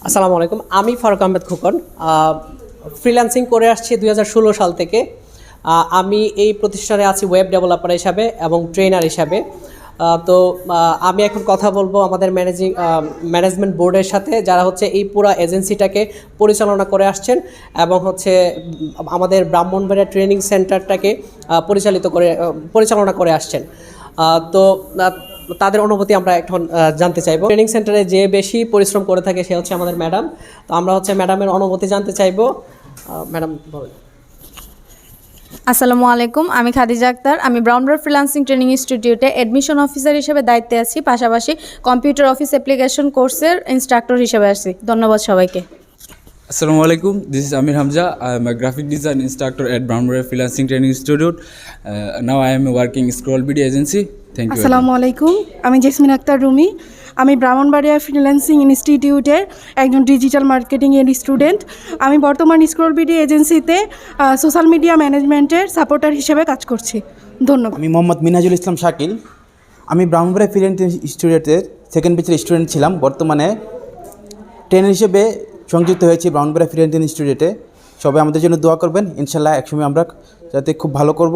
আসসালামু আলাইকুম। আমি ফারুক আহমেদ খোকন। ফ্রিল্যান্সিং করে আসছি 2016 সাল থেকে। আমি এই প্রতিষ্ঠানে আছি ওয়েব ডেভেলপার হিসাবে এবং ট্রেনার হিসাবে। আমি এখন কথা বলবো আমাদের ম্যানেজমেন্ট বোর্ডের সাথে, যারা হচ্ছে এই পুরো এজেন্সিটাকে পরিচালনা করে আসছেন এবং হচ্ছে আমাদের ব্রাহ্মণবাড়িয়া ট্রেনিং সেন্টারটাকে পরিচালনা করে আসছেন। তো তাদের অনুভূতি আমরা এখন জানতে চাইবো। ট্রেনিং সেন্টারে যে বেশি পরিশ্রম করে থাকে সে হচ্ছে আমাদের ম্যাডাম। তো আমরা হচ্ছে ম্যাডামের অনুভূতি জানতে চাইবো। ম্যাডাম বলেন। আসসালামু আলাইকুম, আমি খাদিজা আক্তার। আমি ব্রাউনবার্গ ফ্রিল্যান্সিং ট্রেনিং ইনস্টিটিউটে অ্যাডমিশন অফিসার হিসেবে দায়িত্বে আছি, পাশাপাশি কম্পিউটার অফিস অ্যাপ্লিকেশন কোর্সের ইনস্ট্রাক্টর হিসেবে আছি। ধন্যবাদ সবাইকে। Assalamu alaikum. This is Amir Hamza. I am a graphic design instructor at Brownberry Freelancing Training Institute. Now I am working Scroll Video Agency. Thank you. আসসালামু আলাইকুম, আমি জেসমিন আক্তার রুমি। আমি ব্রাহ্মণবাড়িয়া ফ্রিল্যান্সিং ইনস্টিটিউটের একজন ডিজিটাল মার্কেটিংয়ের স্টুডেন্ট। আমি বর্তমান স্ক্রল ভিডিও এজেন্সিতে সোশ্যাল মিডিয়া ম্যানেজমেন্টের সাপোর্টার হিসেবে কাজ করছি। ধন্যবাদ। আমি মোহাম্মদ মিনাজুল ইসলাম শাকিল। আমি ব্রাহ্মণবাড়িয়া ফ্রিল্যান্সিং ইনস্টিটিউটের সেকেন্ড ব্যাচের স্টুডেন্ট ছিলাম। বর্তমানে ট্রেনার হিসেবে সংযুক্ত হয়েছি ব্রাহ্মণবাড়িয়া ফ্রিল্যান্সিং ইনস্টিটিউটে। সবাই আমাদের জন্য দোয়া করবেন, ইনশাল্লাহ একসময় আমরা যাতে খুব ভালো করব।